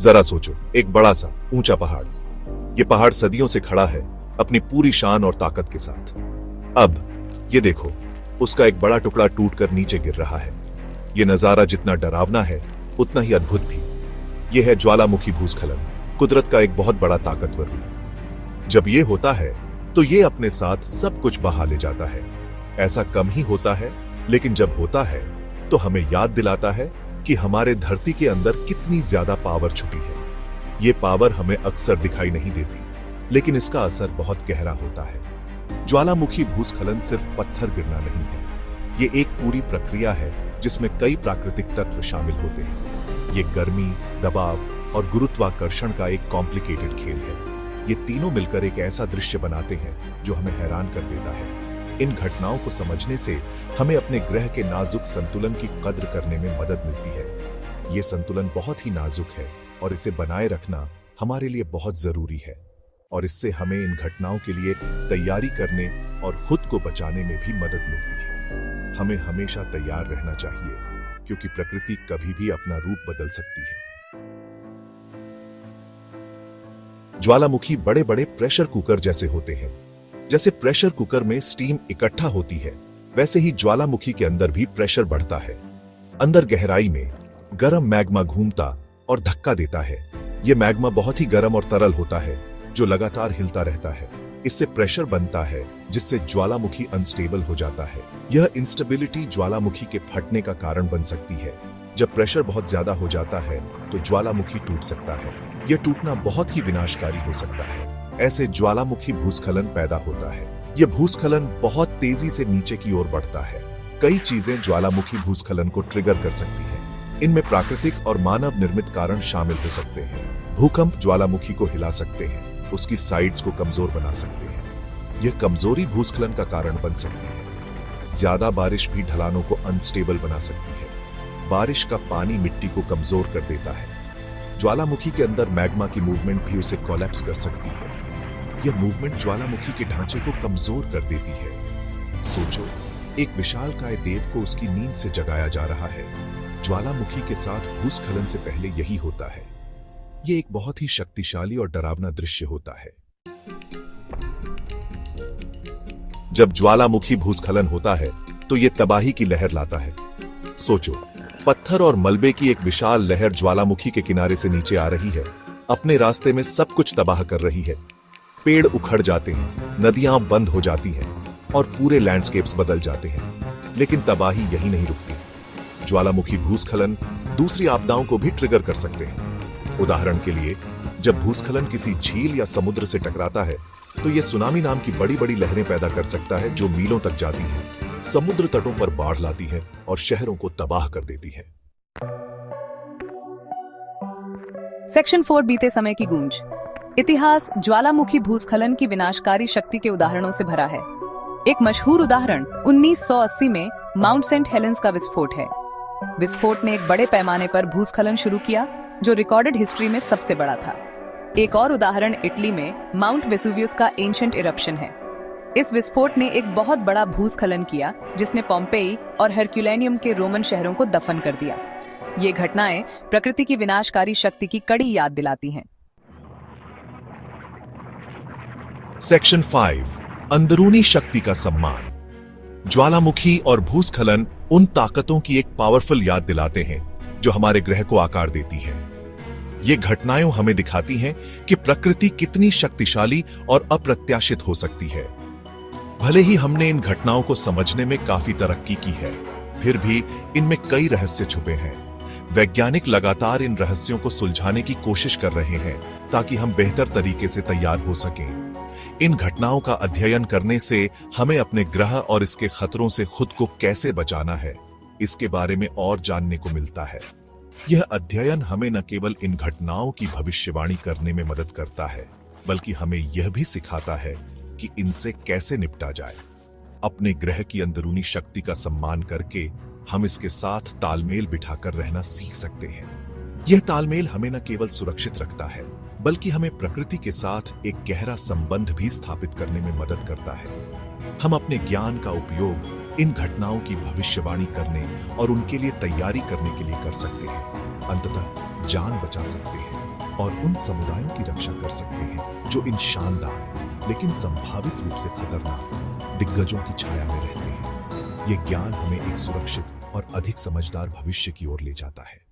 जरा सोचो, एक बड़ा सा ऊंचा पहाड़। ये पहाड़ सदियों से खड़ा है अपनी पूरी शान और ताकत के साथ। अब ये देखो, उसका एक बड़ा टुकड़ा टूटकर नीचे गिर रहा है। ये नजारा जितना डरावना है उतना ही अद्भुत भी। यह है ज्वालामुखी भूस्खलन, कुदरत का एक बहुत बड़ा ताकतवर रूप। जब ये होता है तो ये अपने साथ सब कुछ बहा ले जाता है। ऐसा कम ही होता है, लेकिन जब होता है तो हमें याद दिलाता है कि हमारे धरती के अंदर कितनी ज्यादा पावर छुपी है। ये पावर हमें अक्सर दिखाई नहीं देती, लेकिन इसका असर बहुत गहरा होता है। ज्वालामुखी भूस्खलन सिर्फ पत्थर गिरना नहीं है, ये एक पूरी प्रक्रिया है जिसमें कई प्राकृतिक तत्व शामिल होते हैं। ये गर्मी, दबाव और गुरुत्वाकर्षण का एक कॉम्प्लिकेटेड खेल है। ये तीनों मिलकर एक ऐसा दृश्य बनाते हैं जो हमें हैरान कर देता है। इन घटनाओं को समझने से हमें अपने ग्रह के नाजुक संतुलन की कद्र करने में मदद मिलती है। ये संतुलन बहुत ही नाजुक है और इसे बनाए रखना हमारे लिए बहुत जरूरी है। और इससे हमें इन घटनाओं के लिए तैयारी करने और खुद को बचाने में भी मदद मिलती है। हमें हमेशा तैयार रहना चाहिए, क्योंकि प्रकृति कभी भी अपना रूप बदल सकती है। ज्वालामुखी बड़े बड़े प्रेशर कुकर जैसे होते हैं। जैसे प्रेशर कुकर में स्टीम इकट्ठा होती है, वैसे ही ज्वालामुखी के अंदर भी प्रेशर बढ़ता है। अंदर गहराई में गर्म मैग्मा घूमता और धक्का देता है। यह मैग्मा बहुत ही गर्म और तरल होता है, जो लगातार हिलता रहता है। इससे प्रेशर बनता है, जिससे ज्वालामुखी अनस्टेबल हो जाता है। यह इंस्टेबिलिटी ज्वालामुखी के फटने का कारण बन सकती है। जब प्रेशर बहुत ज्यादा हो जाता है तो ज्वालामुखी टूट सकता है। यह टूटना बहुत ही विनाशकारी हो सकता है। ऐसे ज्वालामुखी भूस्खलन पैदा होता है। यह भूस्खलन बहुत तेजी से नीचे की ओर बढ़ता है। कई चीजें ज्वालामुखी भूस्खलन को ट्रिगर कर सकती हैं। इनमें प्राकृतिक और मानव निर्मित कारण शामिल हो सकते हैं। भूकंप ज्वालामुखी को हिला सकते हैं, उसकी साइड्स को कमजोर बना सकते हैं। यह कमजोरी भूस्खलन का कारण बन सकती है। ज्यादा बारिश भी ढलानों को अनस्टेबल बना सकती है। बारिश का पानी मिट्टी को कमजोर कर देता है। ज्वालामुखी के अंदर मैग्मा की मूवमेंट भी उसे कोलैप्स कर सकती है। यह मूवमेंट ज्वालामुखी के ढांचे को कमजोर कर देती है। सोचो, एक विशालकाय देव को उसकी नींद से जगाया जा रहा है। ज्वालामुखी के साथ भूस्खलन से पहले यही होता है। यह एक बहुत ही शक्तिशाली और डरावना दृश्य होता है। जब ज्वालामुखी भूस्खलन होता है तो यह तबाही की लहर लाता है। सोचो, पत्थर और मलबे की एक विशाल लहर ज्वालामुखी के किनारे से नीचे आ रही है, अपने रास्ते में सब कुछ तबाह कर रही है। पेड़ उखड़ जाते हैं, नदियां बंद हो जाती हैं और पूरे लैंडस्केप्स बदल जाते हैं। लेकिन तबाही यही नहीं रुकती। ज्वालामुखी भूस्खलन दूसरी आपदाओं को भी ट्रिगर कर सकते हैं। उदाहरण के लिए, जब भूस्खलन किसी झील या समुद्र से टकराता है तो यह सुनामी नाम की बड़ी बड़ी लहरें पैदा कर सकता है, जो मीलों तक जाती हैं, समुद्र तटों पर बाढ़ लाती है और शहरों को तबाह कर देती है। सेक्शन 4 बीते समय की गूंज। इतिहास ज्वालामुखी भूस्खलन की विनाशकारी शक्ति के उदाहरणों से भरा है। एक मशहूर उदाहरण 1980 में माउंट सेंट हेलेंस का विस्फोट है। विस्फोट ने एक बड़े पैमाने पर भूस्खलन शुरू किया, जो रिकॉर्डेड हिस्ट्री में सबसे बड़ा था। एक और उदाहरण इटली में माउंट वेसुवियस का एंशिएंट इरप्शन है। इस विस्फोट ने एक बहुत बड़ा भूस्खलन किया, जिसने पोम्पेई और हरक्यूलेनियम के रोमन शहरों को दफन कर दिया। ये घटनाएं प्रकृति की विनाशकारी शक्ति की कड़ी याद दिलाती हैं। सेक्शन 5 अंदरूनी शक्ति का सम्मान। ज्वालामुखी और भूस्खलन उन ताकतों की एक पावरफुल याद दिलाते हैं जो हमारे ग्रह को आकार देती है। ये घटनाएं हमें दिखाती हैं कि प्रकृति कितनी शक्तिशाली और अप्रत्याशित हो सकती है। भले ही हमने इन घटनाओं को समझने में काफी तरक्की की है, फिर भी इनमें कई रहस्य छुपे हैं। वैज्ञानिक लगातार इन रहस्यों को सुलझाने की कोशिश कर रहे हैं ताकि हम बेहतर तरीके से तैयार हो सकें। इन घटनाओं का अध्ययन करने से हमें अपने ग्रह और इसके खतरों से खुद को कैसे बचाना है, इसके बारे में और जानने को मिलता है। यह अध्ययन हमें न केवल इन घटनाओं की भविष्यवाणी करने में मदद करता है, बल्कि हमें यह भी सिखाता है कि इनसे कैसे निपटा जाए। अपने ग्रह की अंदरूनी शक्ति का सम्मान करके हम इसके साथ तालमेल बिठाकर रहना सीख सकते हैं। यह तालमेल हमें न केवल सुरक्षित रखता है, बल्कि हमें प्रकृति के साथ एक गहरा संबंध भी स्थापित करने में मदद करता है। हम अपने ज्ञान का उपयोग इन घटनाओं की भविष्यवाणी करने और उनके लिए तैयारी करने के लिए कर सकते हैं। अंततः जान बचा सकते हैं। और उन समुदायों की रक्षा कर सकते हैं जो इन शानदार लेकिन संभावित रूप से खतरनाक दिग्गजों की छाया में रहते हैं। ये ज्ञान हमें एक सुरक्षित और अधिक समझदार भविष्य की ओर ले जाता है।